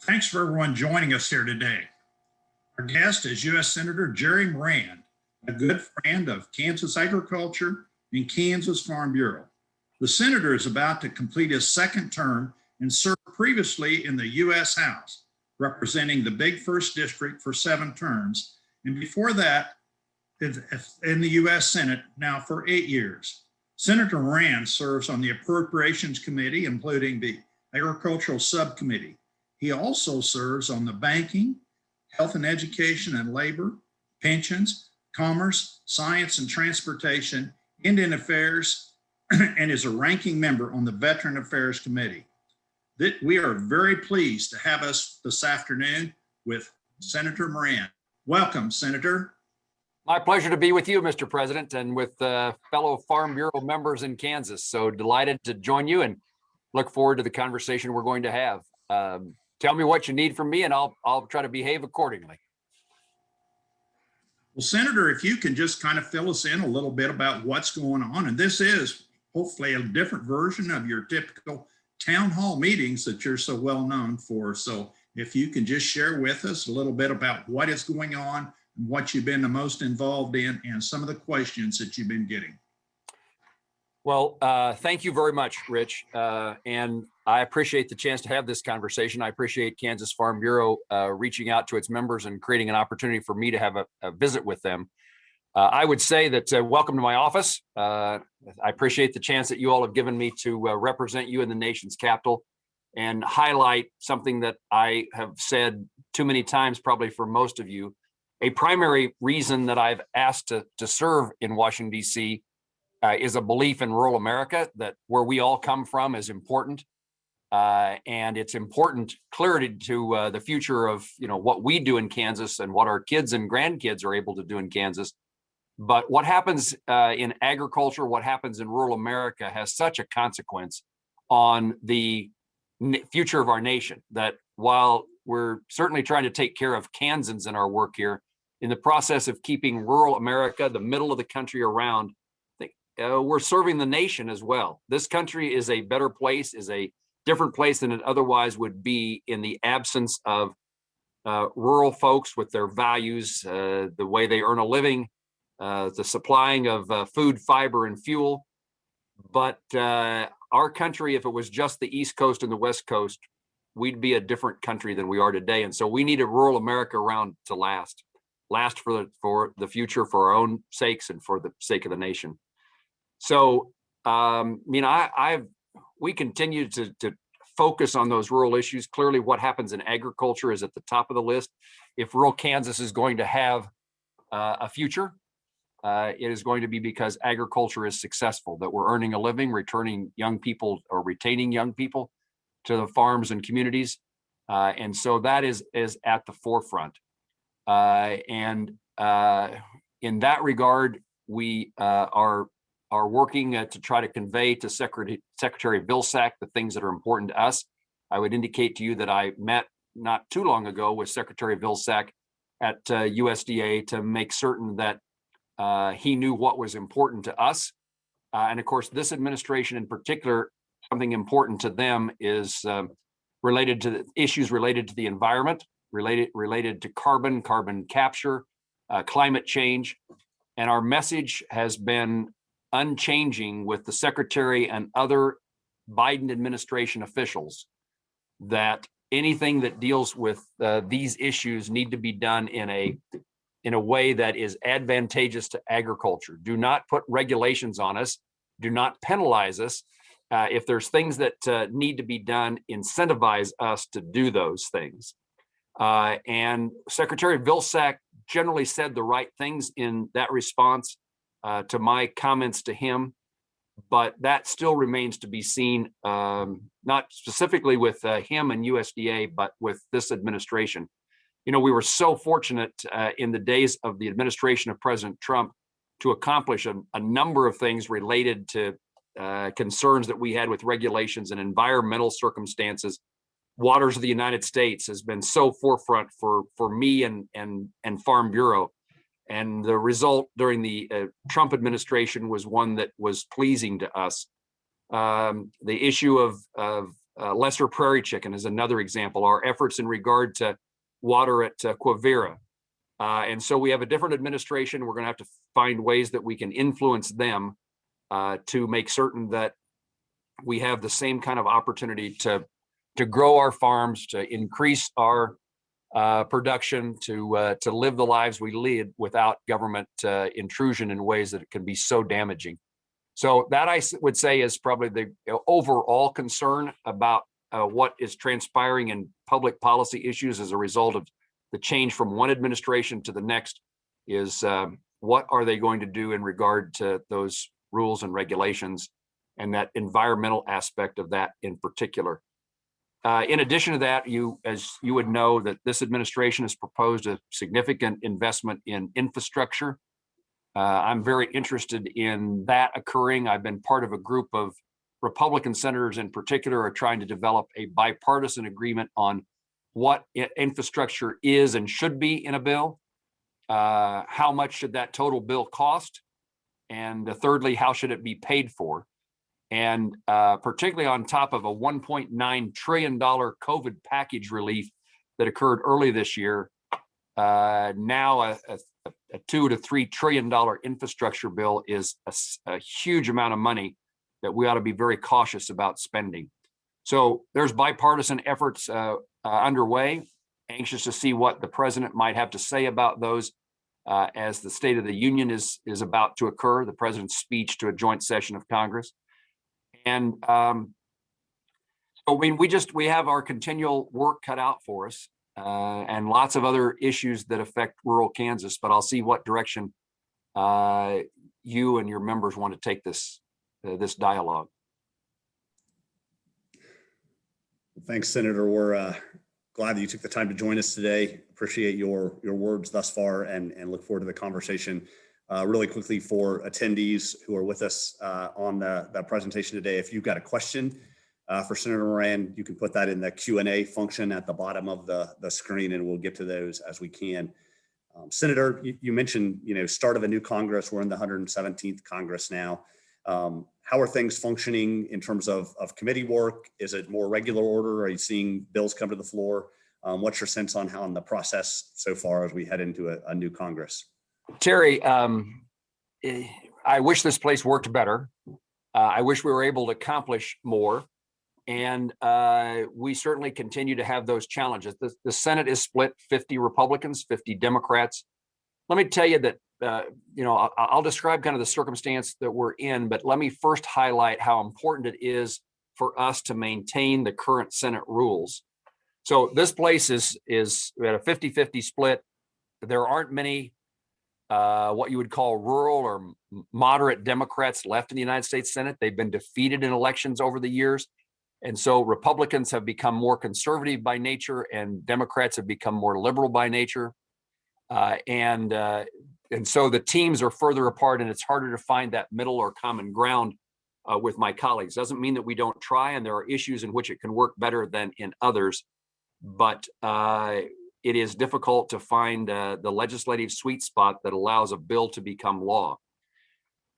Thanks for everyone joining us here today. Our guest is U.S. Senator Jerry Moran, a good friend of Kansas agriculture and Kansas Farm Bureau. The senator is about to complete his second term and served previously in the U.S. House, representing the Big First District for 7 terms, and before that, in the U.S. Senate now for 8 years. Senator Moran serves on the Appropriations Committee, including the Agricultural Subcommittee. He also serves on the Banking, Health and Education and Labor, Pensions, Commerce, Science and Transportation, Indian Affairs, and is a ranking member on the Veteran Affairs Committee. We are very pleased to have us this afternoon with Senator Moran. Welcome, Senator. My pleasure to be with you, Mr. President, and with fellow Farm Bureau members in Kansas. So delighted to join you and look forward to the conversation we're going to have. Tell me what you need from me and I'll try to behave accordingly. Well, Senator, if you can just kind of fill us in a little bit about what's going on. And this is hopefully a different version of your typical town hall meetings that you're so well known for. So if you can just share with us a little bit about what is going on and what you've been the most involved in and some of the questions that you've been getting. Well, thank you very much, Rich. And I appreciate the chance to have this conversation. I appreciate Kansas Farm Bureau reaching out to its members and creating an opportunity for me to have a visit with them. I would say that welcome to my office. I appreciate the chance that you all have given me to represent you in the nation's capital and highlight something that I have said too many times, probably for most of you. A primary reason that I've asked to serve in Washington, D.C. Is a belief in rural America, that where we all come from is important. And it's important clearly to the future of what we do in Kansas and what our kids and grandkids are able to do in Kansas. But what happens in agriculture, what happens in rural America has such a consequence on the future of our nation that while we're certainly trying to take care of Kansans in our work here, in the process of keeping rural America, the middle of the country around, we're serving the nation as well. This country is a better place, is a different place than it otherwise would be in the absence of rural folks with their values, the way they earn a living, the supplying of food, fiber, and fuel. But our country, if it was just the East Coast and the West Coast, we'd be a different country than we are today. And so we need a rural America around to last for the future, for our own sakes and for the sake of the nation. So, we continue to focus on those rural issues. Clearly, what happens in agriculture is at the top of the list. If rural Kansas is going to have a future, it is going to be because agriculture is successful, that we're earning a living, returning young people or retaining young people to the farms and communities. And so that is at the forefront. And in that regard, we are working to try to convey to Secretary Vilsack the things that are important to us. I would indicate to you that I met not too long ago with Secretary Vilsack at USDA to make certain that he knew what was important to us. And of course, this administration in particular, something important to them is related to the issues related to the environment, related to carbon capture, climate change. And our message has been unchanging with the secretary and other Biden administration officials that anything that deals with these issues need to be done in a way that is advantageous to agriculture. Do not put regulations on us. Do not penalize us. If there's things that need to be done, incentivize us to do those things. And Secretary Vilsack generally said the right things in that response to my comments to him, but that still remains to be seen, not specifically with him and USDA, but with this administration. We were so fortunate in the days of the administration of President Trump to accomplish a number of things related to concerns that we had with regulations and environmental circumstances. Waters of the United States has been so forefront for me and Farm Bureau. And the result during the Trump administration was one that was pleasing to us. The issue of lesser prairie chicken is another example. Our efforts in regard to water at Quivira. And so we have a different administration. We're going to have to find ways that we can influence them to make certain that we have the same kind of opportunity to grow our farms, to increase our production, to live the lives we lead without government intrusion in ways that it can be so damaging. So that I would say is probably the overall concern about what is transpiring in public policy issues as a result of the change from one administration to the next is what are they going to do in regard to those rules and regulations and that environmental aspect of that in particular. In addition to that, as you would know, that this administration has proposed a significant investment in infrastructure. I'm very interested in that occurring. I've been part of a group of Republican senators in particular are trying to develop a bipartisan agreement on what infrastructure is and should be in a bill. How much should that total bill cost? And thirdly, how should it be paid for? And particularly on top of a $1.9 trillion COVID package relief that occurred early this year, now a $2 to $3 trillion infrastructure bill is a huge amount of money that we ought to be very cautious about spending. So there's bipartisan efforts underway. Anxious to see what the president might have to say about those as the State of the Union is about to occur, the president's speech to a joint session of Congress. And so we have our continual work cut out for us and lots of other issues that affect rural Kansas, but I'll see what direction you and your members want to take this dialogue. Thanks, Senator. We're glad that you took the time to join us today. Appreciate your words thus far and look forward to the conversation. Really quickly for attendees who are with us on the presentation today, if you've got a question for Senator Moran, you can put that in the Q&A function at the bottom of the screen and we'll get to those as we can. Senator, you mentioned, start of a new Congress. We're in the 117th Congress now. How are things functioning in terms of committee work? Is it more regular order? Are you seeing bills come to the floor? What's your sense on the process so far as we head into a new Congress? Terry, I wish this place worked better. I wish we were able to accomplish more. And we certainly continue to have those challenges. The Senate is split 50 Republicans, 50 Democrats. Let me tell you that, I'll describe kind of the circumstance that we're in, but let me first highlight how important it is for us to maintain the current Senate rules. So this place is we had a 50-50 split. There aren't many what you would call rural or moderate Democrats left in the United States Senate. They've been defeated in elections over the years. And so Republicans have become more conservative by nature and Democrats have become more liberal by nature. And so the teams are further apart and it's harder to find that middle or common ground with my colleagues. Doesn't mean that we don't try, and there are issues in which it can work better than in others, but it is difficult to find the legislative sweet spot that allows a bill to become law.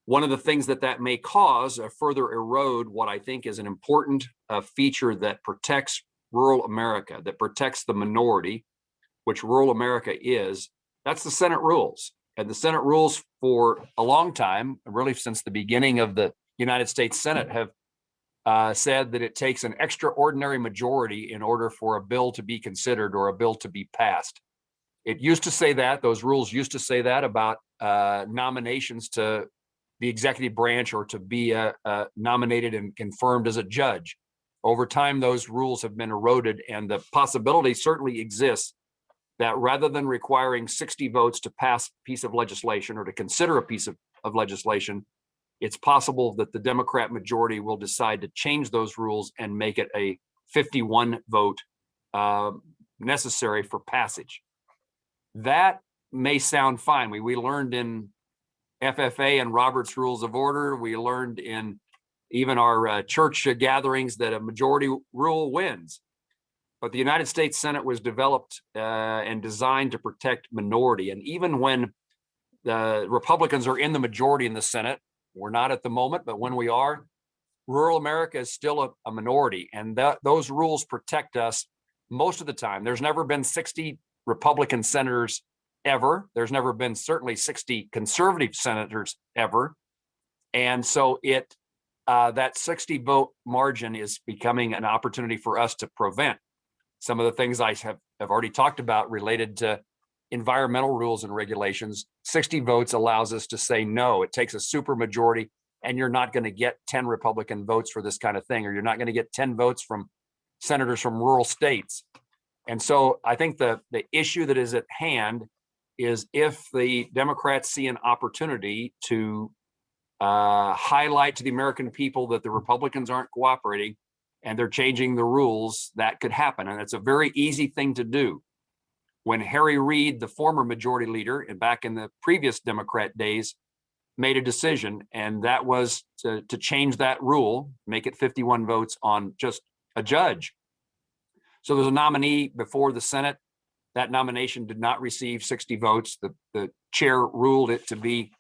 One of the things that may cause further erode what I think is an important feature that protects rural America, that protects the minority, which rural America is, that's the Senate rules. And the Senate rules for a long time, really since the beginning of the United States Senate, have said that it takes an extraordinary majority in order for a bill to be considered or a bill to be passed. It used to say that, those rules used to say that about nominations to the executive branch or to be nominated and confirmed as a judge. Over time, those rules have been eroded, and the possibility certainly exists that rather than requiring 60 votes to pass a piece of legislation or to consider a piece of legislation, it's possible that the Democrat majority will decide to change those rules and make it a 51 vote necessary for passage. That may sound fine. We learned in FFA and Robert's Rules of Order, we learned in even our church gatherings that a majority rule wins. But the United States Senate was developed and designed to protect minority. And even when the Republicans are in the majority in the Senate, we're not at the moment, but when we are, rural America is still a minority, and those rules protect us most of the time. There's never been 60 Republican senators ever. There's never been certainly 60 conservative senators ever. And so that 60 vote margin is becoming an opportunity for us to prevent some of the things I have already talked about related to environmental rules and regulations. 60 votes allows us to say no. It takes a super majority, and you're not going to get 10 Republican votes for this kind of thing, or you're not going to get 10 votes from senators from rural states. And so I think the issue that is at hand is if the Democrats see an opportunity to highlight to the American people that the Republicans aren't cooperating and they're changing the rules, that could happen. And it's a very easy thing to do. When Harry Reid, the former majority leader, and back in the previous Democrat days, made a decision, and that was to change that rule, make it 51 votes on just a judge. So there's a nominee before the Senate. That nomination did not receive 60 votes. The chair ruled it to be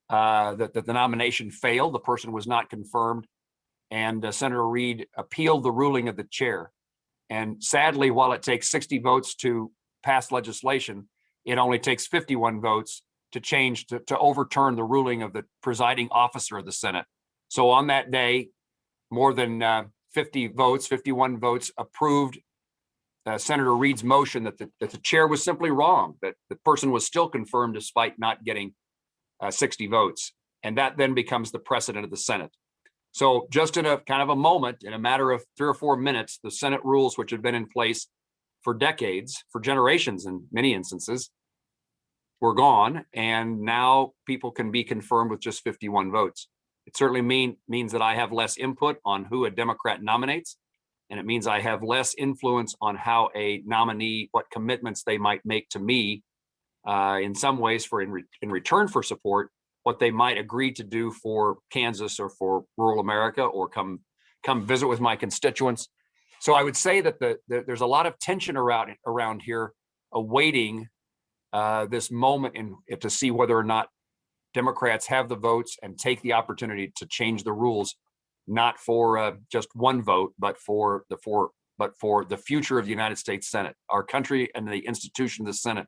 that the nomination failed. The person was not confirmed. And Senator Reid appealed the ruling of the chair. And sadly, while it takes 60 votes to pass legislation, it only takes 51 votes to change, to overturn the ruling of the presiding officer of the Senate. So on that day, more than 51 votes approved Senator Reid's motion that the chair was simply wrong, that the person was still confirmed despite not getting 60 votes. And that then becomes the precedent of the Senate. So just in a kind of a moment, in a matter of 3 or 4 minutes, the Senate rules, which have been in place for decades, for generations in many instances, were gone. And now people can be confirmed with just 51 votes. It certainly means that I have less input on who a Democrat nominates. And it means I have less influence on how a nominee, what commitments they might make to me, in some ways in return for support, what they might agree to do for Kansas or for rural America, or come visit with my constituents. So I would say that there's a lot of tension around here, awaiting this moment to see whether or not Democrats have the votes and take the opportunity to change the rules, not for just one vote, but for the future of the United States Senate. Our country and the institution of the Senate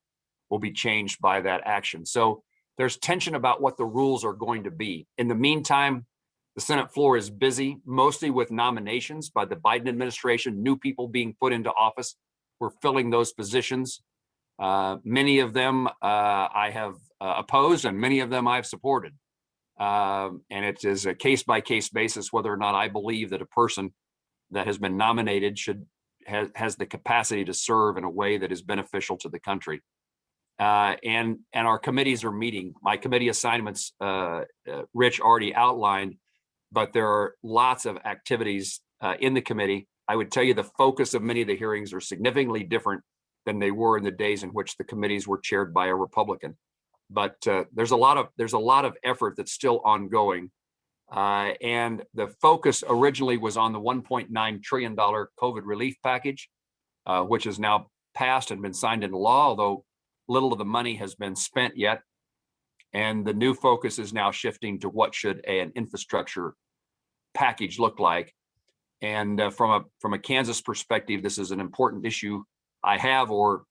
will be changed by that action. So there's tension about what the rules are going to be. In the meantime, the Senate floor is busy, mostly with nominations by the Biden administration, new people being put into office. We're filling those positions. Many of them I have opposed, and many of them I've supported. And it is a case-by-case basis whether or not I believe that a person that has been nominated has the capacity to serve in a way that is beneficial to the country. And our committees are meeting. My committee assignments, Rich already outlined, but there are lots of activities in the committee. I would tell you the focus of many of the hearings are significantly different than they were in the days in which the committees were chaired by a Republican. But there's a lot of effort that's still ongoing. And the focus originally was on the $1.9 trillion COVID relief package, which is now passed and been signed into law, although little of the money has been spent yet. And the new focus is now shifting to what should an infrastructure package look like. And from a Kansas perspective, this is an important issue. I have or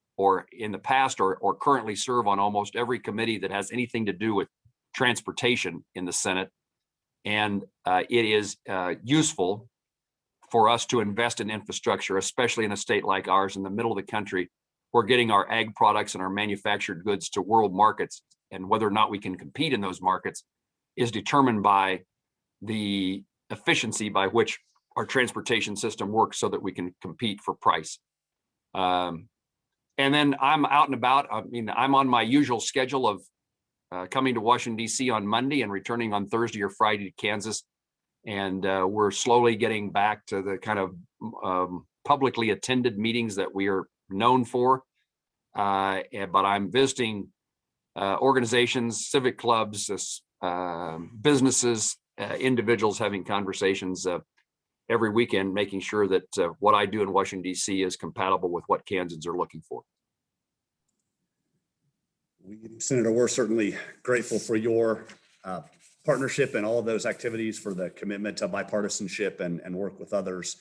in the past or currently serve on almost every committee that has anything to do with transportation in the Senate. And it is useful for us to invest in infrastructure, especially in a state like ours in the middle of the country. We're getting our ag products and our manufactured goods to world markets, and whether or not we can compete in those markets is determined by the efficiency by which our transportation system works so that we can compete for price. And then I'm out and about. I mean, I'm on my usual schedule of coming to Washington, D.C. on Monday and returning on Thursday or Friday to Kansas. And we're slowly getting back to the kind of publicly attended meetings that we are known for. But I'm visiting organizations, civic clubs, businesses, individuals, having conversations every weekend, making sure that what I do in Washington, D.C. is compatible with what Kansans are looking for. Senator, we're certainly grateful for your partnership and all of those activities, for the commitment to bipartisanship and work with others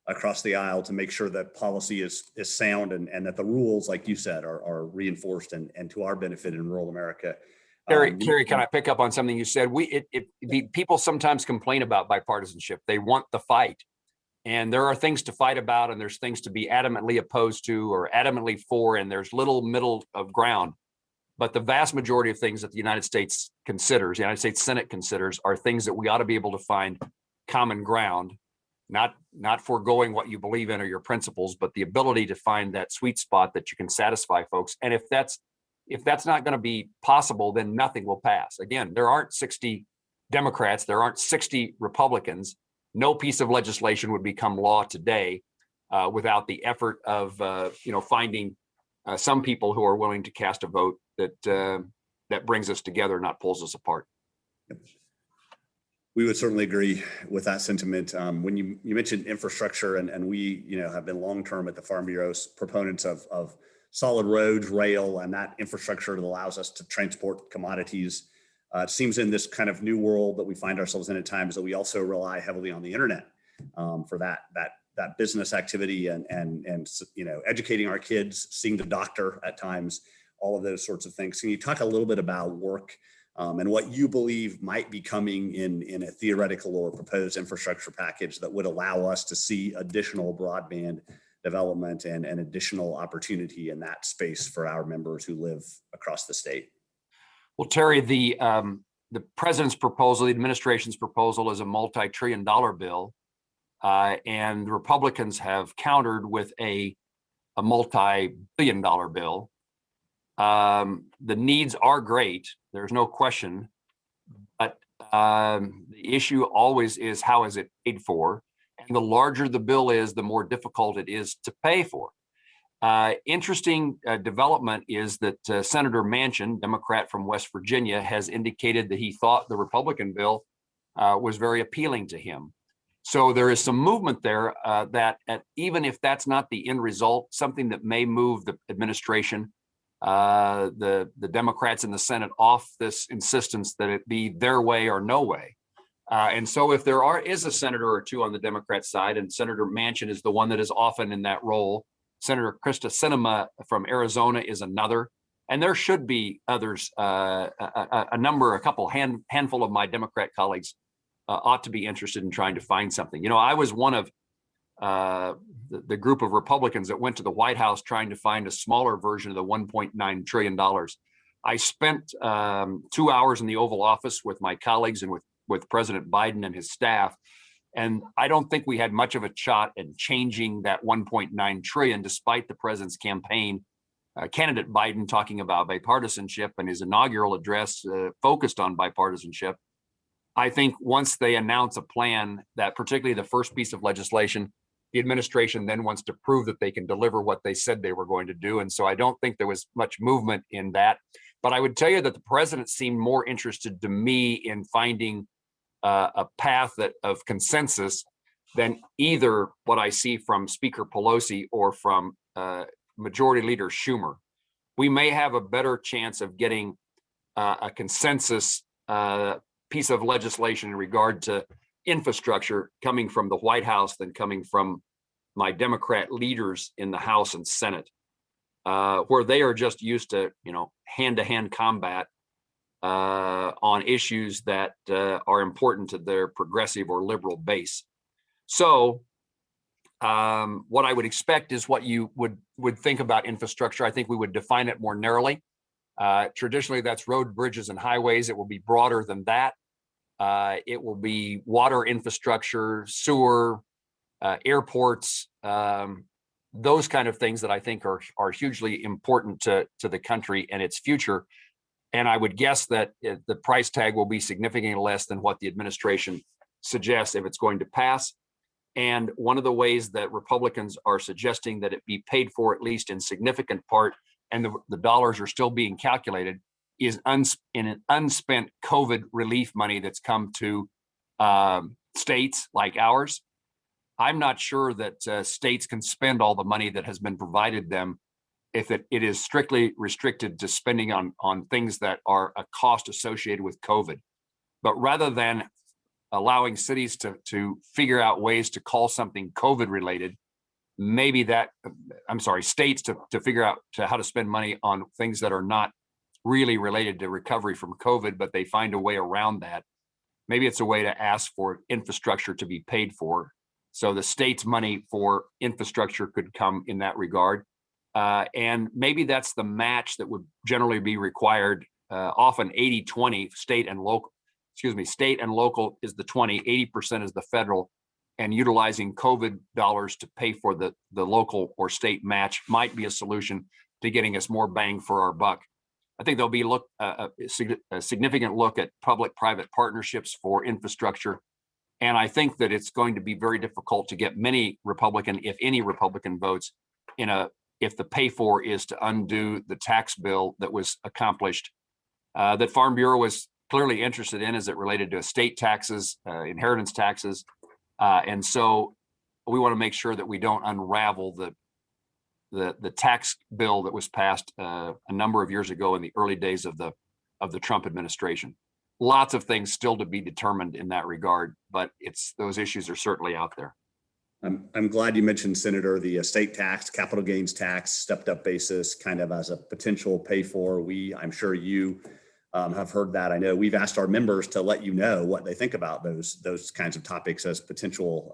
across the aisle to make sure that policy is sound and that the rules, like you said, are reinforced and to our benefit in rural America. Terry, can I pick up on something you said? People sometimes complain about bipartisanship. They want the fight. And there are things to fight about, and there's things to be adamantly opposed to or adamantly for, and there's little middle of ground. But the vast majority of things that the United States Senate considers, are things that we ought to be able to find common ground, not foregoing what you believe in or your principles, but the ability to find that sweet spot that you can satisfy folks. And if that's not going to be possible, then nothing will pass. Again, there aren't 60 Democrats, there aren't 60 Republicans. No piece of legislation would become law today without the effort of finding some people who are willing to cast a vote that brings us together, not pulls us apart. We would certainly agree with that sentiment. When you mentioned infrastructure, and we have been long-term at the Farm Bureau's proponents of solid roads, rail, and that infrastructure that allows us to transport commodities. It seems in this kind of new world that we find ourselves in at times that we also rely heavily on the internet for that business activity and educating our kids, seeing the doctor at times, all of those sorts of things. Can you talk a little bit about work and what you believe might be coming in a theoretical or proposed infrastructure package that would allow us to see additional broadband development and additional opportunity in that space for our members who live across the state? Well, Terry, the president's proposal, the administration's proposal, is a multi-trillion-dollar bill, and Republicans have countered with a multi-billion-dollar bill. The needs are great, there's no question, but the issue always is, how is it paid for? And the larger the bill is, the more difficult it is to pay for. Interesting development is that Senator Manchin, Democrat from West Virginia, has indicated that he thought the Republican bill was very appealing to him. So there is some movement there even if that's not the end result, something that may move the administration, the Democrats in the Senate, off this insistence that it be their way or no way. And so if there is a senator or two on the Democrat side, and Senator Manchin is the one that is often in that role, Senator Krista Sinema from Arizona is another, and there should be others. A handful of my Democrat colleagues ought to be interested in trying to find something. I was one of the group of Republicans that went to the White House trying to find a smaller version of the $1.9 trillion. I spent 2 hours in the Oval Office with my colleagues and with President Biden and his staff. And I don't think we had much of a shot at changing that 1.9 trillion, despite the president's campaign, candidate Biden talking about bipartisanship, and his inaugural address focused on bipartisanship. I think once they announce a plan, that particularly the first piece of legislation, the administration then wants to prove that they can deliver what they said they were going to do. And so I don't think there was much movement in that. But I would tell you that the president seemed more interested to me in finding a path of consensus than either what I see from Speaker Pelosi or from Majority Leader Schumer. We may have a better chance of getting a consensus piece of legislation in regard to infrastructure coming from the White House than coming from my Democrat leaders in the House and Senate, where they are just used to, hand-to-hand combat on issues that are important to their progressive or liberal base. So what I would expect is what you would think about infrastructure. I think we would define it more narrowly. Traditionally, that's road, bridges, and highways. It will be broader than that. It will be water infrastructure, sewer, airports, those kind of things that I think are hugely important to the country and its future. And I would guess that the price tag will be significantly less than what the administration suggests if it's going to pass. And one of the ways that Republicans are suggesting that it be paid for, at least in significant part, and the dollars are still being calculated, is in an unspent COVID relief money that's come to states like ours. I'm not sure that states can spend all the money that has been provided them if it is strictly restricted to spending on things that are a cost associated with COVID. But rather than allowing cities to figure out ways to call something COVID related, maybe states to figure out how to spend money on things that are not really related to recovery from COVID, but they find a way around that. Maybe it's a way to ask for infrastructure to be paid for. So the state's money for infrastructure could come in that regard. And maybe that's the match that would generally be required, often 80-20, state and local is the 20, 80% is the federal, and utilizing COVID dollars to pay for the local or state match might be a solution to getting us more bang for our buck. I think there'll be a significant look at public-private partnerships for infrastructure. And I think that it's going to be very difficult to get many Republican, if any Republican votes if the pay for is to undo the tax bill that was accomplished, that Farm Bureau was clearly interested in as it related to estate taxes, inheritance taxes. And so we want to make sure that we don't unravel the tax bill that was passed a number of years ago in the early days of the Trump administration. Lots of things still to be determined in that regard, but those issues are certainly out there. I'm glad you mentioned, Senator, the estate tax, capital gains tax, stepped up basis, kind of as a potential pay for. I'm sure you have heard that. I know we've asked our members to let you know what they think about those kinds of topics as potential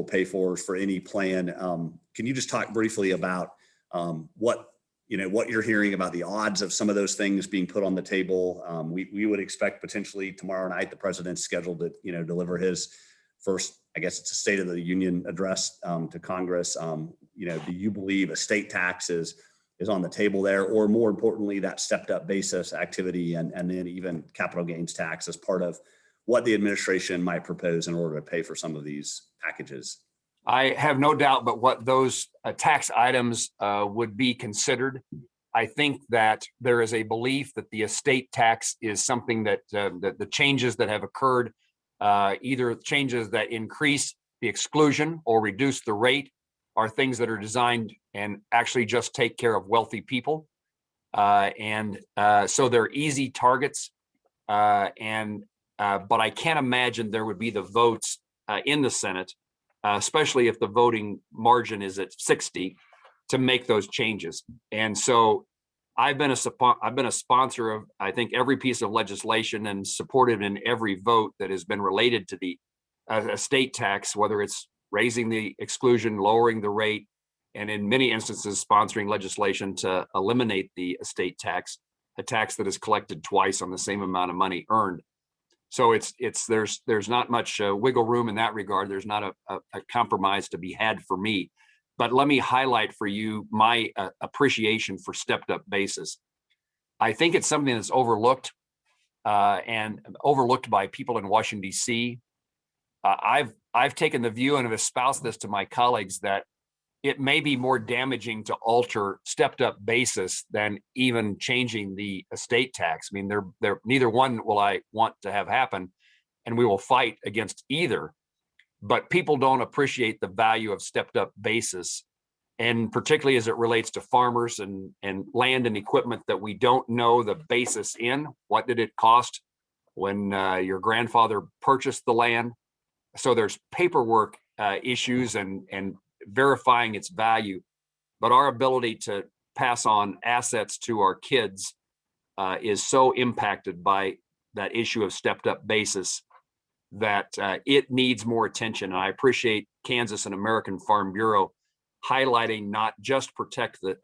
pay fors for any plan. Can you just talk briefly about what you're hearing about the odds of some of those things being put on the table? We would expect potentially tomorrow night the president's scheduled to deliver his first, I guess it's a State of the Union address to Congress. Do you believe a state tax is on the table there, or more importantly, that stepped up basis activity and then even capital gains tax as part of what the administration might propose in order to pay for some of these packages? I have no doubt but what those tax items would be considered. I think that there is a belief that the estate tax is something that the changes that have occurred, either changes that increase the exclusion or reduce the rate, are things that are designed and actually just take care of wealthy people. So they're easy targets. But I can't imagine there would be the votes in the Senate, especially if the voting margin is at 60, to make those changes. And so I've been a sponsor of, I think, every piece of legislation and supported in every vote that has been related to the estate tax, whether it's raising the exclusion, lowering the rate, and in many instances sponsoring legislation to eliminate the estate tax, a tax that is collected twice on the same amount of money earned. So there's not much wiggle room in that regard. There's not a compromise to be had for me. But let me highlight for you my appreciation for stepped up basis. I think it's something that's overlooked and overlooked by people in Washington, D.C. I've taken the view and have espoused this to my colleagues that it may be more damaging to alter stepped up basis than even changing the estate tax. I mean, neither one will I want to have happen, and we will fight against either. But people don't appreciate the value of stepped up basis, and particularly as it relates to farmers and land and equipment that we don't know the basis in. What did it cost when your grandfather purchased the land? So there's paperwork issues and verifying its value, but our ability to pass on assets to our kids is so impacted by that issue of stepped up basis that it needs more attention. And I appreciate Kansas and American Farm Bureau highlighting not just protect the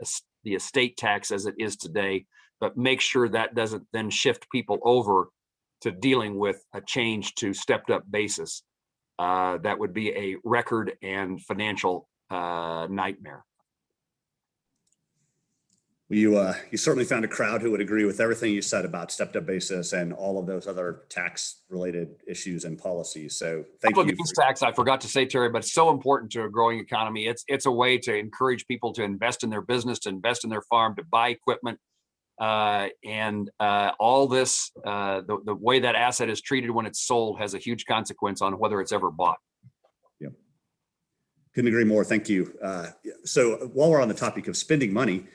estate tax as it is today, but make sure that doesn't then shift people over to dealing with a change to stepped up basis. That would be a record and financial nightmare. You certainly found a crowd who would agree with everything you said about stepped up basis and all of those other tax related issues and policies. So thank you. Tax, I forgot to say, Terry, but it's so important to a growing economy. It's a way to encourage people to invest in their business, to invest in their farm, to buy equipment. All this, the way that asset is treated when it's sold has a huge consequence on whether it's ever bought. Yep. Couldn't agree more. Thank you. So while we're on the topic of spending money,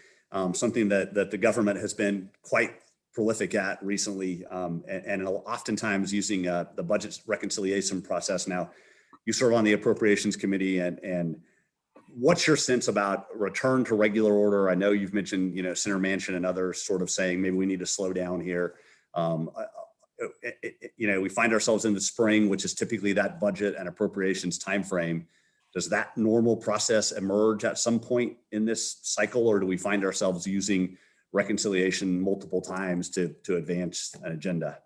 something that the government has been quite prolific at recently, and oftentimes using the budget reconciliation process. Now, you serve on the Appropriations Committee, and what's your sense about return to regular order? I know you've mentioned, Senator Manchin and others sort of saying maybe we need to slow down here. We find ourselves in the spring, which is typically that budget and appropriations timeframe. Does that normal process emerge at some point in this cycle, or do we find ourselves using reconciliation multiple times to advance an agenda?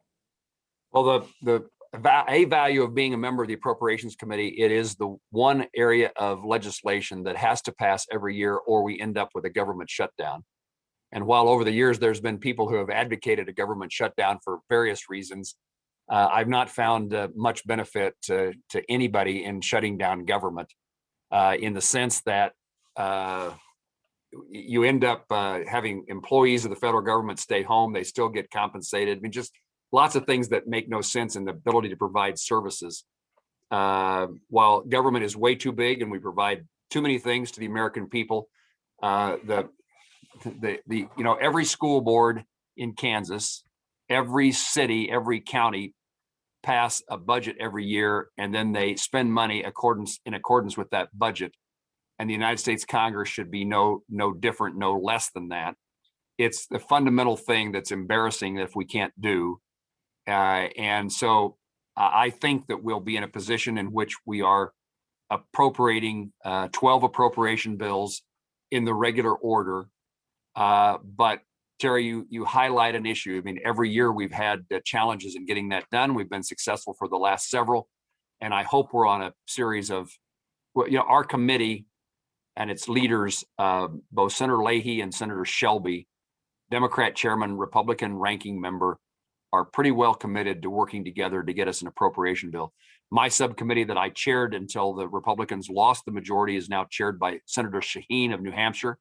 Well, the value of being a member of the Appropriations Committee, it is the one area of legislation that has to pass every year, or we end up with a government shutdown. And while over the years there's been people who have advocated a government shutdown for various reasons, I've not found much benefit to anybody in shutting down government, in the sense that you end up having employees of the federal government stay home. They still get compensated. I mean, just lots of things that make no sense in the ability to provide services. While government is way too big and we provide too many things to the American people, every school board in Kansas, every city, every county pass a budget every year, and then they spend money in accordance with that budget. And the United States Congress should be no different, no less than that. It's the fundamental thing that's embarrassing if we can't do. And so I think that we'll be in a position in which we are appropriating 12 appropriation bills in the regular order. But Terry, you highlight an issue. I mean, every year we've had challenges in getting that done. We've been successful for the last several, and I hope we're on a series of, our committee and its leaders, both Senator Leahy and Senator Shelby, Democrat chairman, Republican ranking member, are pretty well committed to working together to get us an appropriation bill. My subcommittee that I chaired until the Republicans lost the majority is now chaired by Senator Shaheen of New Hampshire.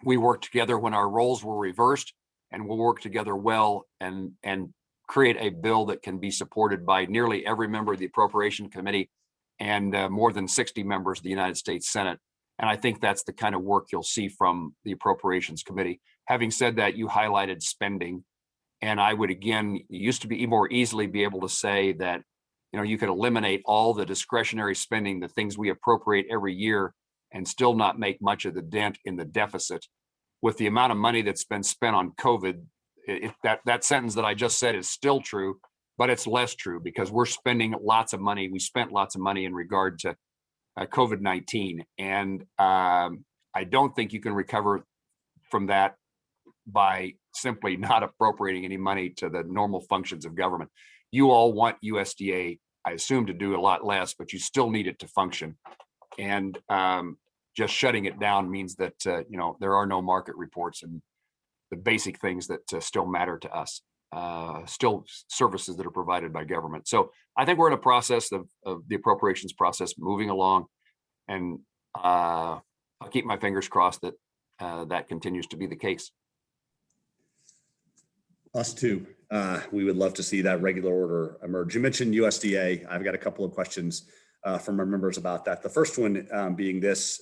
We worked together when our roles were reversed, and we'll work together well and create a bill that can be supported by nearly every member of the Appropriation Committee and more than 60 members of the United States Senate. And I think that's the kind of work you'll see from the Appropriations Committee. Having said that, you highlighted spending. And I would, again, used to be more easily be able to say that, you could eliminate all the discretionary spending, the things we appropriate every year, and still not make much of the dent in the deficit. With the amount of money that's been spent on COVID, that sentence that I just said is still true, but it's less true because we're spending lots of money. We spent lots of money in regard to COVID-19. And I don't think you can recover from that by simply not appropriating any money to the normal functions of government. You all want USDA, I assume, to do a lot less, but you still need it to function. And just shutting it down means that, there are no market reports and the basic things that still matter to us, still services that are provided by government. So I think we're in a process of the appropriations process moving along, and I'll keep my fingers crossed that that continues to be the case. Us too. We would love to see that regular order emerge. You mentioned USDA. I've got a couple of questions from our members about that. The first one being this,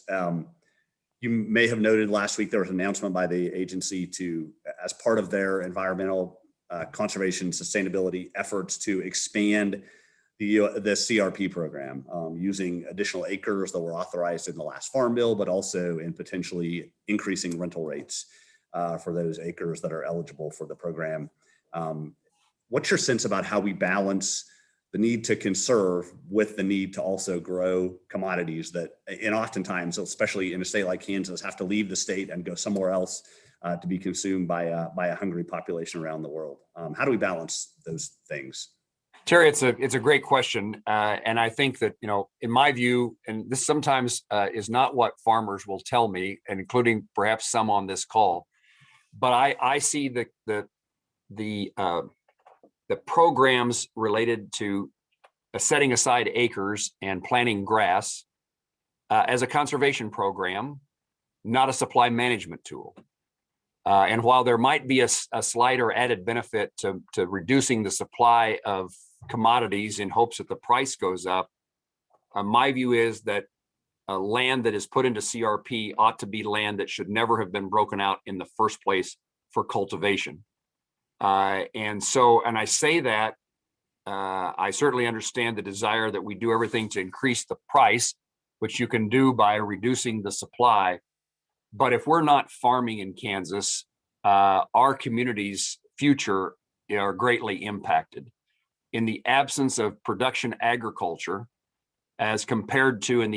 you may have noted last week there was an announcement by the agency to, as part of their environmental conservation sustainability efforts, to expand the CRP program using additional acres that were authorized in the last farm bill, but also in potentially increasing rental rates for those acres that are eligible for the program. What's your sense about how we balance the need to conserve with the need to also grow commodities that, and oftentimes, especially in a state like Kansas, have to leave the state and go somewhere else to be consumed by a hungry population around the world? How do we balance those things? Terry, it's a great question. And I think that, in my view, and this sometimes is not what farmers will tell me, and including perhaps some on this call, but I see the programs related to setting aside acres and planting grass as a conservation program, not a supply management tool. And while there might be a slight or added benefit to reducing the supply of commodities in hopes that the price goes up, my view is that land that is put into CRP ought to be land that should never have been broken out in the first place for cultivation. And I say that I certainly understand the desire that we do everything to increase the price, which you can do by reducing the supply. But if we're not farming in Kansas, our community's future are greatly impacted. In the absence of production agriculture, as compared to in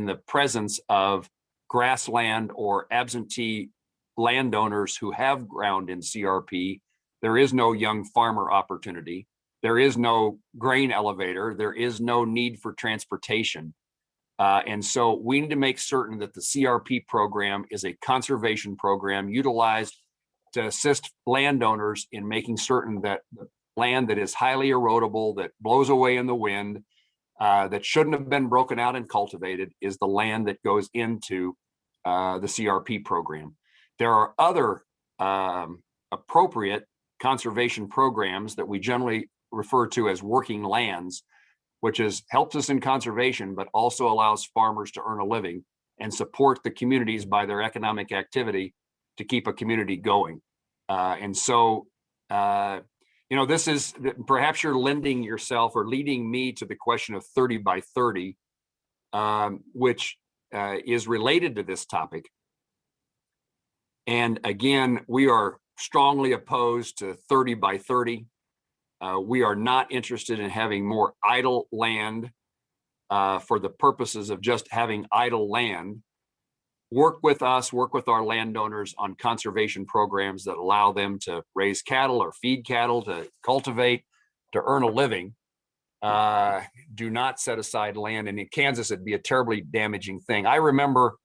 the presence of grassland or absentee landowners who have ground in CRP, there is no young farmer opportunity. There is no grain elevator. There is no need for transportation. And so we need to make certain that the CRP program is a conservation program utilized to assist landowners in making certain that the land that is highly erodible, that blows away in the wind, that shouldn't have been broken out and cultivated, is the land that goes into the CRP program. There are other appropriate conservation programs that we generally refer to as working lands, which helps us in conservation, but also allows farmers to earn a living and support the communities by their economic activity to keep a community going. This is, perhaps you're lending yourself or leading me to the question of 30 by 30, which is related to this topic. And again, we are strongly opposed to 30 by 30. We are not interested in having more idle land for the purposes of just having idle land. Work with us, work with our landowners on conservation programs that allow them to raise cattle or feed cattle, to cultivate, to earn a living. Do not set aside land. And in Kansas, it'd be a terribly damaging thing. I remember,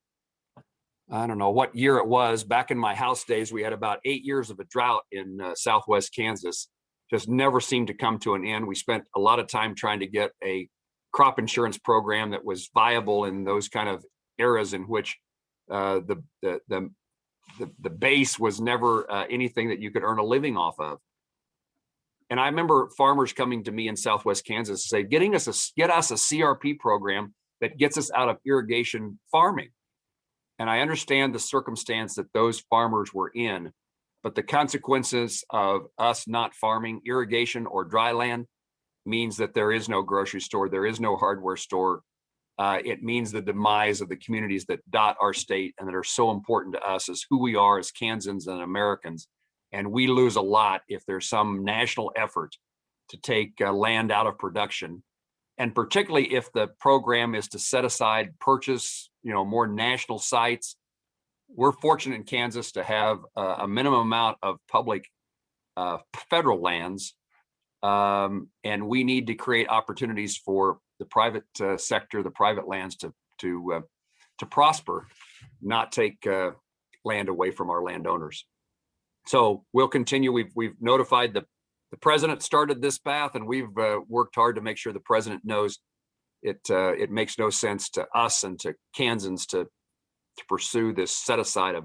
I don't know what year it was, back in my house days, we had about 8 years of a drought in Southwest Kansas. Just never seemed to come to an end. We spent a lot of time trying to get a crop insurance program that was viable in those kind of eras in which the base was never anything that you could earn a living off of. And I remember farmers coming to me in Southwest Kansas to say, get us a CRP program that gets us out of irrigation farming. And I understand the circumstance that those farmers were in, but the consequences of us not farming irrigation or dry land means that there is no grocery store, there is no hardware store. It means the demise of the communities that dot our state and that are so important to us as who we are as Kansans and Americans. And we lose a lot if there's some national effort to take land out of production. And particularly if the program is to set aside, purchase, more national sites. We're fortunate in Kansas to have a minimum amount of public federal lands. And we need to create opportunities for the private sector, the private lands to prosper, not take land away from our landowners. So we'll continue. We've notified the president started this path, and we've worked hard to make sure the president knows it makes no sense to us and to Kansans to pursue this set aside of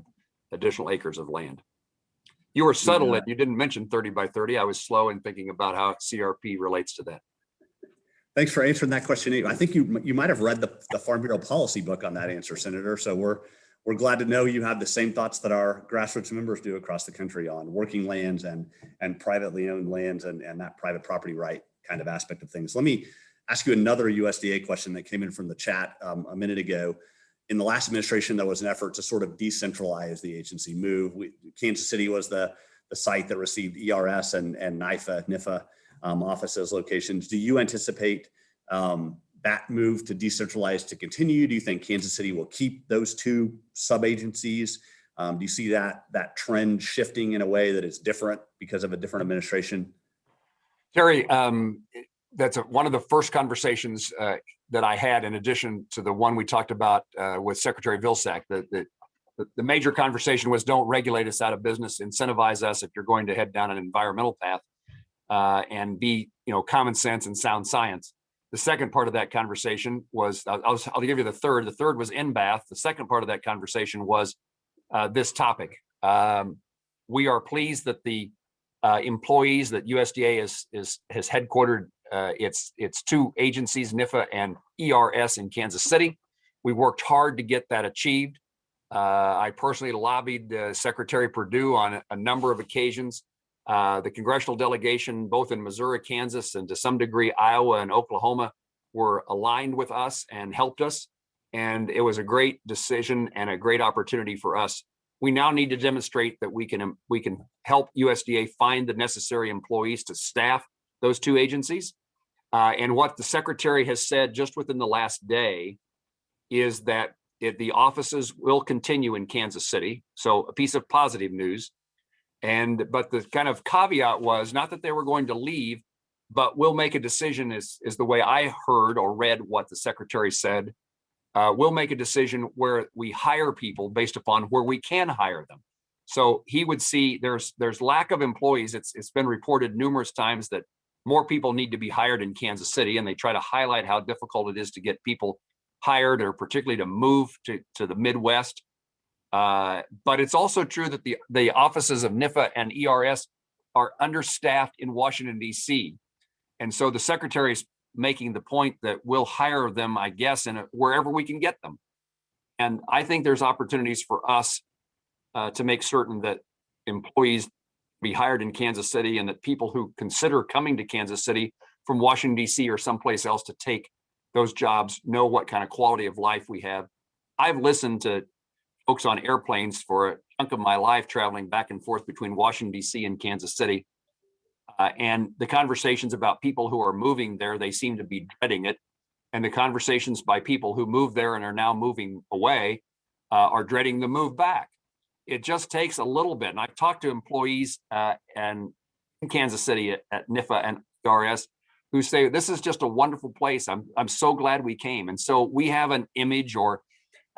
additional acres of land. You were subtle and you didn't mention 30 by 30. I was slow in thinking about how CRP relates to that. Thanks for answering that question. I think you might have read the Farm Bureau policy book on that answer, Senator. So we're glad to know you have the same thoughts that our grassroots members do across the country on working lands and privately owned lands and that private property right kind of aspect of things. Let me ask you another USDA question that came in from the chat a minute ago. In the last administration, there was an effort to sort of decentralize the agency Kansas City was the site that received ERS and NIFA offices locations. Do you anticipate that move to decentralize to continue? Do you think Kansas City will keep those two sub-agencies? Do you see that trend shifting in a way that is different because of a different administration? Terry, that's one of the first conversations that I had, in addition to the one we talked about with Secretary Vilsack. The major conversation was, don't regulate us out of business, incentivize us if you're going to head down an environmental path, and be common sense and sound science. The second part of that conversation was, I'll give you the third. The third was NBAF. The second part of that conversation was this topic. We are pleased that the employees that USDA has headquartered its two agencies, NIFA and ERS in Kansas City. We worked hard to get that achieved. I personally lobbied Secretary Perdue on a number of occasions. The congressional delegation, both in Missouri, Kansas, and to some degree Iowa and Oklahoma, were aligned with us and helped us. And it was a great decision and a great opportunity for us. We now need to demonstrate that we can help USDA find the necessary employees to staff those two agencies. And what the secretary has said just within the last day is that the offices will continue in Kansas City. So a piece of positive news. But the kind of caveat was not that they were going to leave, but we'll make a decision is the way I heard or read what the secretary said. We'll make a decision where we hire people based upon where we can hire them. So he would see there's lack of employees. It's been reported numerous times that more people need to be hired in Kansas City, and they try to highlight how difficult it is to get people hired, or particularly to move to the Midwest. But it's also true that the offices of NIFA and ERS are understaffed in Washington, D.C. And so the secretary's making the point that we'll hire them, I guess, wherever we can get them. And I think there's opportunities for us to make certain that employees be hired in Kansas City, and that people who consider coming to Kansas City from Washington, D.C. or someplace else to take those jobs know what kind of quality of life we have. I've listened to folks on airplanes for a chunk of my life, traveling back and forth between Washington, D.C. and Kansas City. And the conversations about people who are moving there, they seem to be dreading it. And the conversations by people who moved there and are now moving away are dreading the move back. It just takes a little bit. And I've talked to employees and in Kansas City at NIFA and ERS who say, this is just a wonderful place. I'm so glad we came. And so we have an image or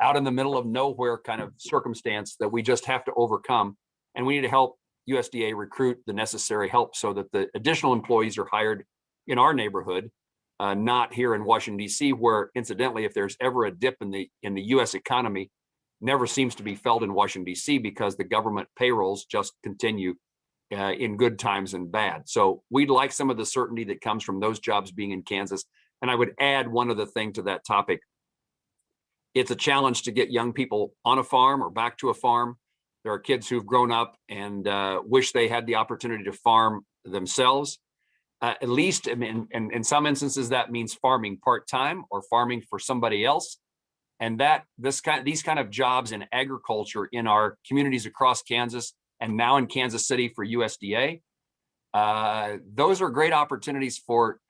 out in the middle of nowhere kind of circumstance that we just have to overcome. And we need to help USDA recruit the necessary help so that the additional employees are hired in our neighborhood, not here in Washington, D.C., where incidentally, if there's ever a dip in the U.S. economy, never seems to be felt in Washington, D.C., because the government payrolls just continue in good times and bad. So we'd like some of the certainty that comes from those jobs being in Kansas. And I would add one other thing to that topic. It's a challenge to get young people on a farm or back to a farm. There are kids who've grown up and wish they had the opportunity to farm themselves. At least in some instances, that means farming part-time or farming for somebody else. And these kind of jobs in agriculture in our communities across Kansas and now in Kansas City for USDA, those are great opportunities for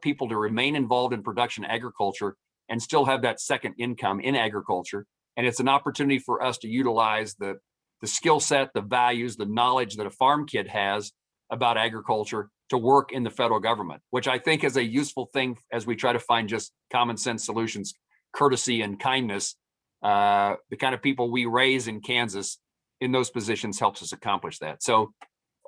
people to remain involved in production agriculture and still have that second income in agriculture. And it's an opportunity for us to utilize the skill set, the values, the knowledge that a farm kid has about agriculture to work in the federal government, which I think is a useful thing as we try to find just common sense solutions. Courtesy and kindness, the kind of people we raise in Kansas in those positions helps us accomplish that. So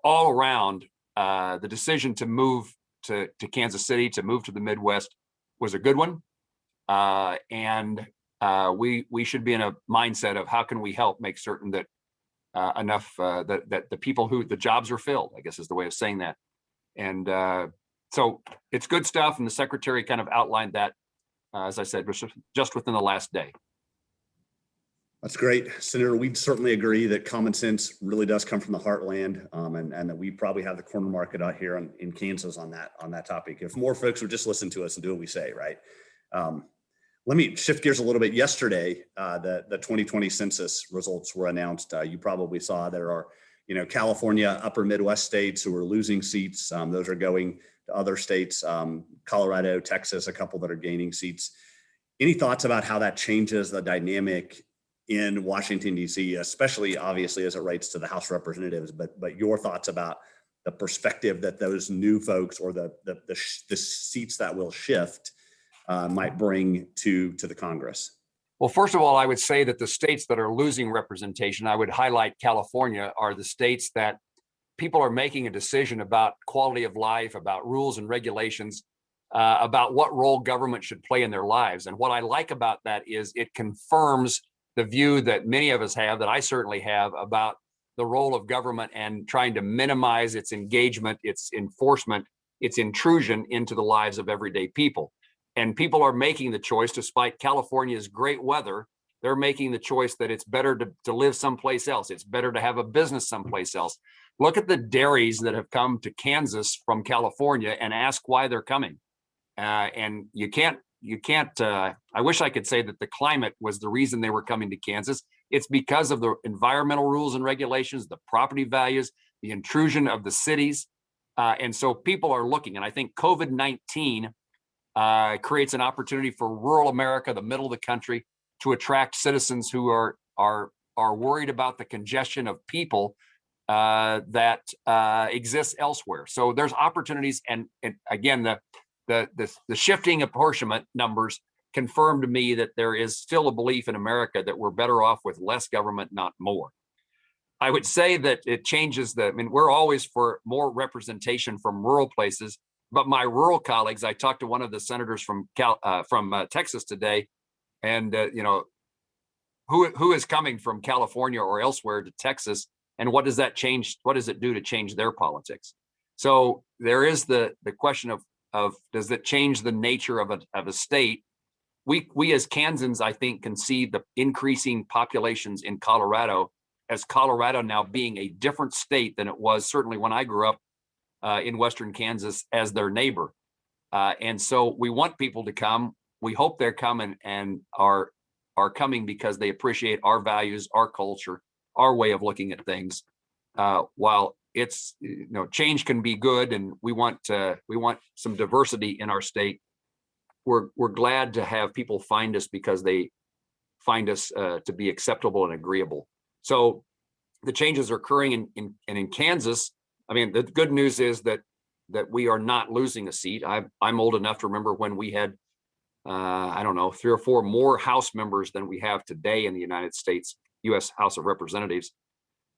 all around, the decision to move to Kansas City, to move to the Midwest, was a good one. And we should be in a mindset of how can we help make certain that that the people who the jobs are filled, I guess is the way of saying that. And so it's good stuff. And the secretary kind of outlined that, as I said, just within the last day. That's great, Senator. We certainly agree that common sense really does come from the heartland, and that we probably have the corner market out here in Kansas on that topic. If more folks would just listen to us and do what we say, right? Let me shift gears a little bit. Yesterday, the 2020 census results were announced. You probably saw there are, California, upper Midwest states who are losing seats. Those are going to other states, Colorado, Texas, a couple that are gaining seats. Any thoughts about how that changes the dynamic in Washington, D.C., especially obviously as it relates to the House of Representatives, but your thoughts about the perspective that those new folks or the seats that will shift might bring to the Congress? Well, first of all, I would say that the states that are losing representation, I would highlight California, are the states that people are making a decision about quality of life, about rules and regulations, about what role government should play in their lives. And what I like about that is it confirms the view that many of us have, that I certainly have, about the role of government and trying to minimize its engagement, its enforcement, its intrusion into the lives of everyday people. And people are making the choice, despite California's great weather, They're making the choice that it's better to live someplace else. It's better to have a business someplace else. Look at the dairies that have come to Kansas from California and ask why they're coming. And you can't, I wish I could say that the climate was the reason they were coming to Kansas. It's because of the environmental rules and regulations, the property values, the intrusion of the cities. And so people are looking, and I think COVID-19 creates an opportunity for rural America, the middle of the country, to attract citizens who are worried about the congestion of people that exists elsewhere. So there's opportunities, and again, the shifting apportionment numbers confirmed to me that there is still a belief in America that we're better off with less government, not more. I would say that it changes we're always for more representation from rural places, but my rural colleagues, I talked to one of the senators from Texas today, and who is coming from California or elsewhere to Texas, and what does that change? What does it do to change their politics? So there is the question of does it change the nature of a state? We as Kansans, I think, can see the increasing populations in Colorado, as Colorado now being a different state than it was certainly when I grew up in Western Kansas as their neighbor. And so we want people to come. We hope they're coming and are coming because they appreciate our values, our culture, our way of looking at things. While it's, change can be good, and we want some diversity in our state. We're glad to have people find us because they find us to be acceptable and agreeable. So the changes are occurring in Kansas. I mean, the good news is that we are not losing a seat. I'm old enough to remember when we had, I don't know, 3 or 4 more House members than we have today in the United States, U.S. House of Representatives.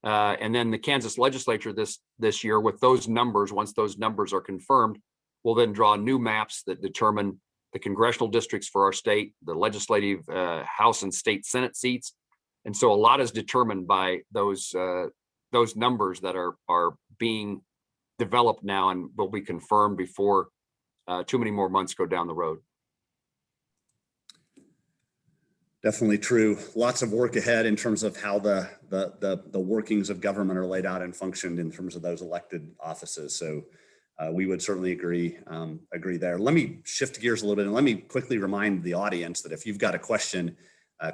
And then the Kansas legislature this year, with those numbers, once those numbers are confirmed, will then draw new maps that determine the congressional districts for our state, the legislative House and state Senate seats. And so a lot is determined by those numbers that are being developed now and will be confirmed before too many more months go down the road. Definitely true. Lots of work ahead in terms of how the workings of government are laid out and functioned in terms of those elected offices. So we would certainly agree there. Let me shift gears a little bit, and let me quickly remind the audience that if you've got a question,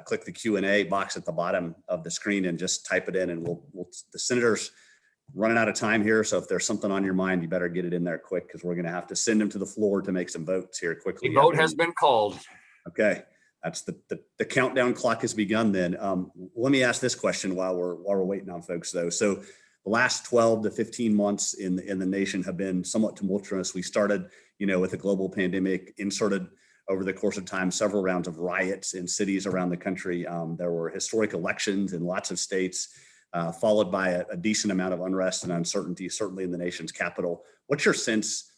click the Q&A box at the bottom of the screen and just type it in, and the senators running out of time here. So if there's something on your mind, you better get it in there quick, because we're going to have to send them to the floor to make some votes here quickly. The vote has been called. Okay. That's the countdown clock has begun then. Let me ask this question while we're waiting on folks though. So the last 12 to 15 months in the nation have been somewhat tumultuous. We started, with a global pandemic, inserted over the course of time several rounds of riots in cities around the country. There were historic elections in lots of states, followed by a decent amount of unrest and uncertainty, certainly in the nation's capital. What's your sense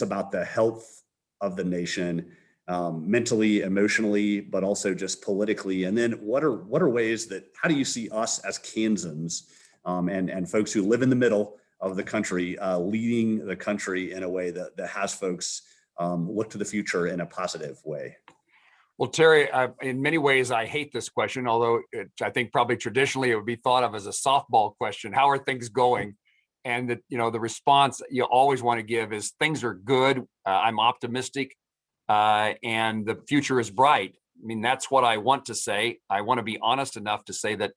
about the health of the nation? Mentally, emotionally, but also just politically. And then what are ways how do you see us as Kansans and folks who live in the middle of the country leading the country in a way that has folks look to the future in a positive way? Well, Terry, in many ways, I hate this question, although I think probably traditionally it would be thought of as a softball question. How are things going? And the response you always want to give is things are good. I'm optimistic. And the future is bright. I mean, that's what I want to say. I want to be honest enough to say that,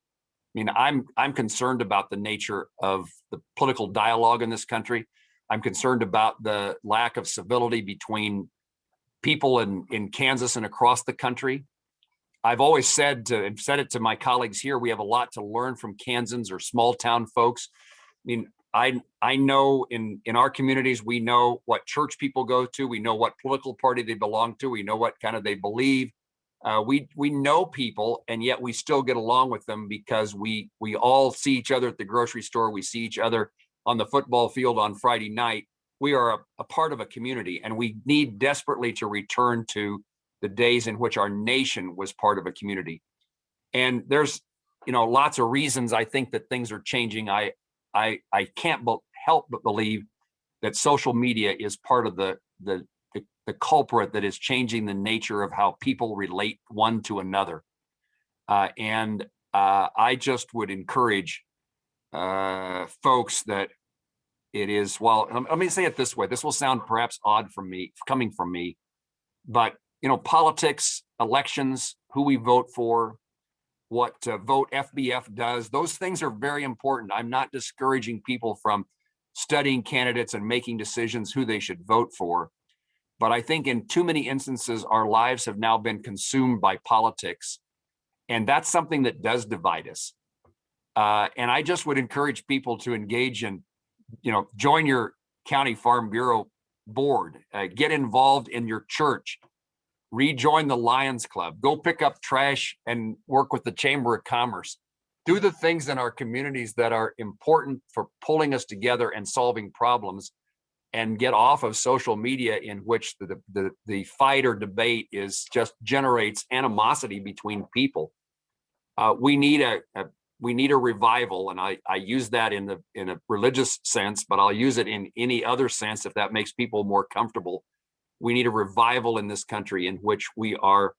I'm concerned about the nature of the political dialogue in this country. I'm concerned about the lack of civility between people in Kansas and across the country. I've always said it to my colleagues here, we have a lot to learn from Kansans or small town folks. I know in our communities, we know what church people go to. We know what political party they belong to. We know what kind of they believe. We know people, and yet we still get along with them because we all see each other at the grocery store. We see each other on the football field on Friday night. We are a part of a community, and we need desperately to return to the days in which our nation was part of a community. And there's, lots of reasons I think that things are changing. I can't help but believe that social media is part of the culprit that is changing the nature of how people relate one to another. I just would encourage folks that it is, well, let me say it this way. This will sound perhaps odd from me, coming from me, but politics, elections, who we vote for, what Vote FBF does, those things are very important. I'm not discouraging people from studying candidates and making decisions who they should vote for. But I think in too many instances, our lives have now been consumed by politics. And that's something that does divide us. And I just would encourage people to engage in, join your county farm bureau board, get involved in your church, rejoin the Lions Club, go pick up trash and work with the Chamber of Commerce. Do the things in our communities that are important for pulling us together and solving problems, and get off of social media in which the fight or debate is just generates animosity between people. We need a revival, and I use that in a religious sense, but I'll use it in any other sense if that makes people more comfortable. We need a revival in this country in which we are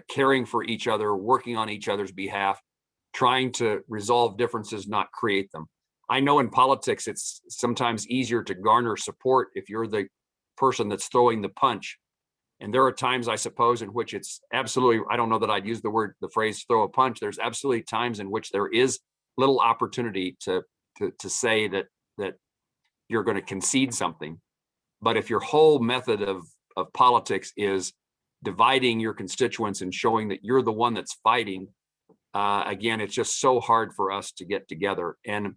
caring for each other, working on each other's behalf, trying to resolve differences, not create them. I know in politics, it's sometimes easier to garner support if you're the person that's throwing the punch. And there are times, I suppose, in which it's absolutely, I don't know that I'd use the phrase throw a punch. There's absolutely times in which there is little opportunity to say that you're going to concede something. But if your whole method of politics is dividing your constituents and showing that you're the one that's fighting, again, it's just so hard for us to get together. And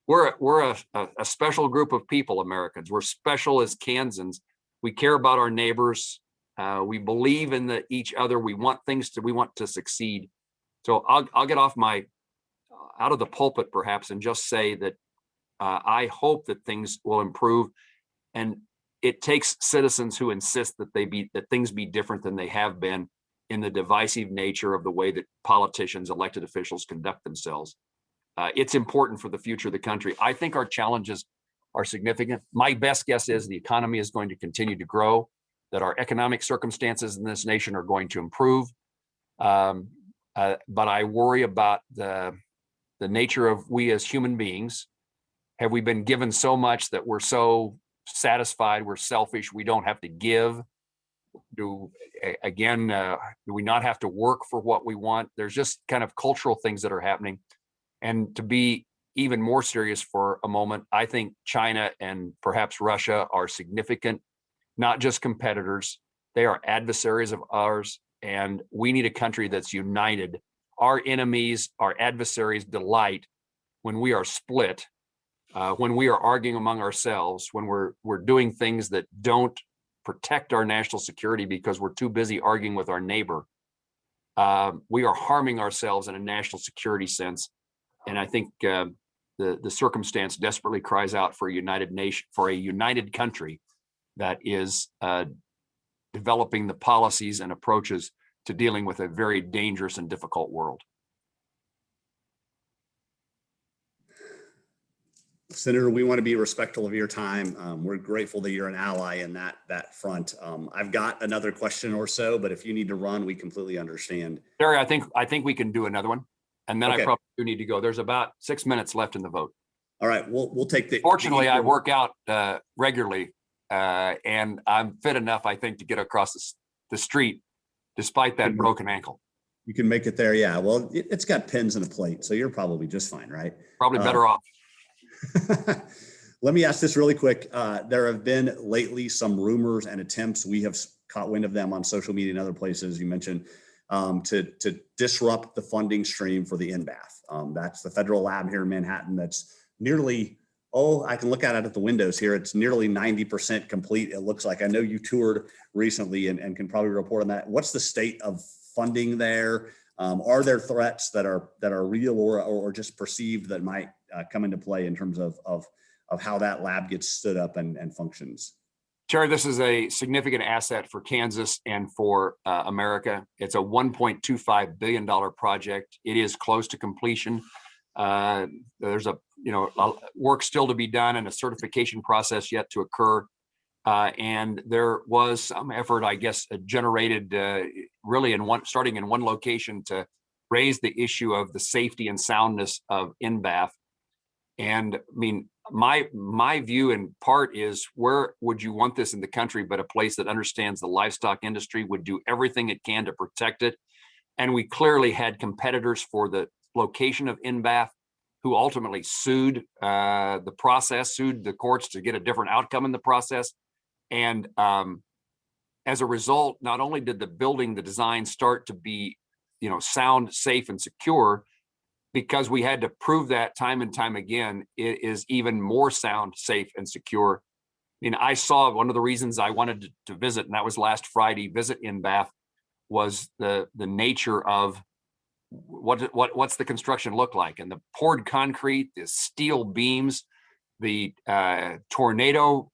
we're a special group of people, Americans. We're special as Kansans. We care about our neighbors. We believe in each other. We want to succeed. So I'll get off out of the pulpit perhaps and just say that I hope that things will improve. And it takes citizens who insist that things be different than they have been in the divisive nature of the way that politicians, elected officials conduct themselves. It's important for the future of the country. I think our challenges are significant. My best guess is the economy is going to continue to grow, that our economic circumstances in this nation are going to improve. But I worry about the nature of we as human beings. Have we been given so much that we're so satisfied, we're selfish, we don't have to give? Do we not have to work for what we want? There's just kind of cultural things that are happening. And to be even more serious for a moment, I think China and perhaps Russia are significant, not just competitors. They are adversaries of ours, and we need a country that's united. Our enemies, our adversaries delight when we are split, when we are arguing among ourselves, when we're doing things that don't protect our national security because we're too busy arguing with our neighbor. We are harming ourselves in a national security sense. And I think the circumstance desperately cries out for a united nation, for a united country that is developing the policies and approaches to dealing with a very dangerous and difficult world. Senator, we want to be respectful of your time. We're grateful that you're an ally in that front. I've got another question or so, but if you need to run, we completely understand. Terry, I think we can do another one, and then Okay. I probably do need to go. There's about 6 minutes left in the vote. All right, we'll take the. Fortunately, I work out regularly, and I'm fit enough, I think, to get across the street, despite that broken ankle. You can make it there, yeah. Well, it's got pins and a plate, so you're probably just fine, right? Probably better off. Let me ask this really quick. There have been lately some rumors and attempts, we have caught wind of them on social media and other places you mentioned, to disrupt the funding stream for the NBAF. That's the federal lab here in Manhattan that's nearly, I can look at it at the windows here. It's nearly 90% complete. It looks like. I know you toured recently and can probably report on that. What's the state of funding there? Are there threats that are real or just perceived that might come into play in terms of how that lab gets stood up and functions? Terry, this is a significant asset for Kansas and for America. It's a $1.25 billion project. It is close to completion. There's work still to be done and a certification process yet to occur. And there was some effort, I guess, generated really starting in one location to raised the issue of the safety and soundness of InBath. And I mean, my view in part is, where would you want this in the country but a place that understands the livestock industry, would do everything it can to protect it. And we clearly had competitors for the location of InBath who ultimately sued sued the courts to get a different outcome in the process. And as a result, not only did the design start to be, sound, safe, and secure, because we had to prove that time and time again, it is even more sound, safe, and secure. I mean, I saw one of the reasons I wanted to visit, and that was last Friday, visit InBath, was the nature of what's the construction look like, and the poured concrete, the steel beams, the tornado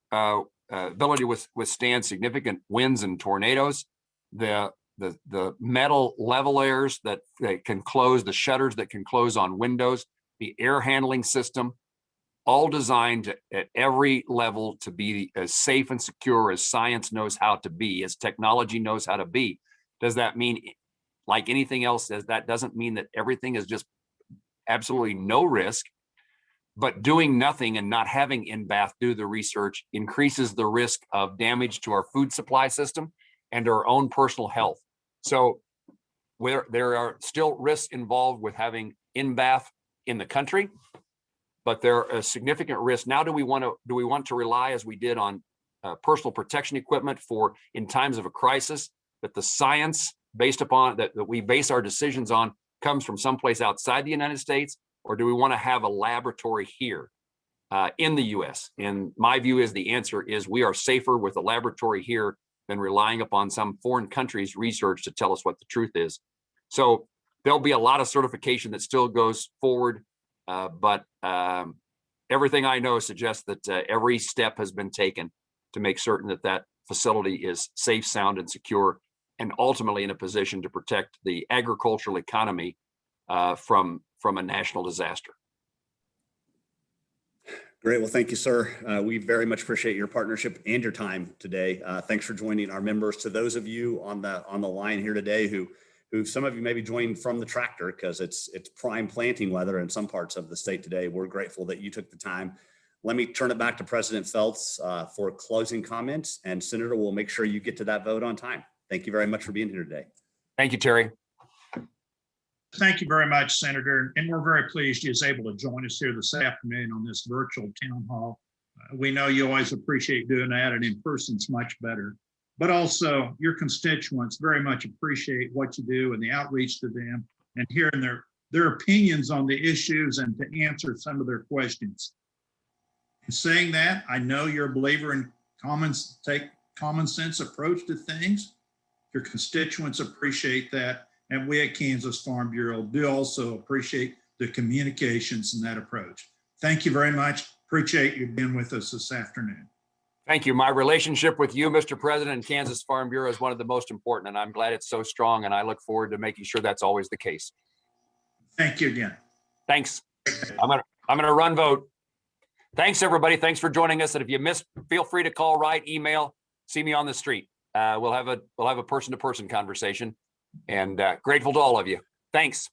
ability to withstand significant winds and tornadoes, the metal levelers that can close, the shutters that can close on windows, the air handling system, all designed at every level to be as safe and secure as science knows how to be, as technology knows how to be. Does that mean, like anything else, that doesn't mean that everything is just absolutely no risk, but doing nothing and not having InBath do the research increases the risk of damage to our food supply system and our own personal health. So where there are still risks involved with having InBath in the country, but there are a significant risk. Now, do we want to rely, as we did, on personal protection equipment for in times of a crisis, that the science based upon that we base our decisions on comes from someplace outside the United States, or do we want to have a laboratory here in the US? And my view is the answer is we are safer with a laboratory here than relying upon some foreign country's research to tell us what the truth is. So there'll be a lot of certification that still goes forward, but everything I know suggests that every step has been taken to make certain that that facility is safe, sound, and secure, and ultimately in a position to protect the agricultural economy from a national disaster. Great. Well, thank you, sir. We very much appreciate your partnership and your time today. Thanks for joining our members. To those of you on the line here today who some of you may be joining from the tractor because it's prime planting weather in some parts of the state today, we're grateful that you took the time. Let me turn it back to President Feltz for closing comments, and Senator, we'll make sure you get to that vote on time. Thank you very much for being here today. Thank you, Terry. Thank you very much, Senator. And we're very pleased you was able to join us here this afternoon on this virtual town hall. We know you always appreciate doing that, and in person's much better. But also your constituents very much appreciate what you do and the outreach to them and hearing their opinions on the issues and to answer some of their questions. In saying that, I know you're a believer in take common sense approach to things. Your constituents appreciate that. And we at Kansas Farm Bureau do also appreciate the communications and that approach. Thank you very much. Appreciate you being with us this afternoon. Thank you. My relationship with you, Mr. President, and Kansas Farm Bureau is one of the most important, and I'm glad it's so strong, and I look forward to making sure that's always the case. Thank you again. Thanks. I'm gonna run vote. Thanks, everybody. Thanks for joining us. And if you missed, feel free to call, write, email, see me on the street. We'll have a person-to-person conversation, and grateful to all of you. Thanks.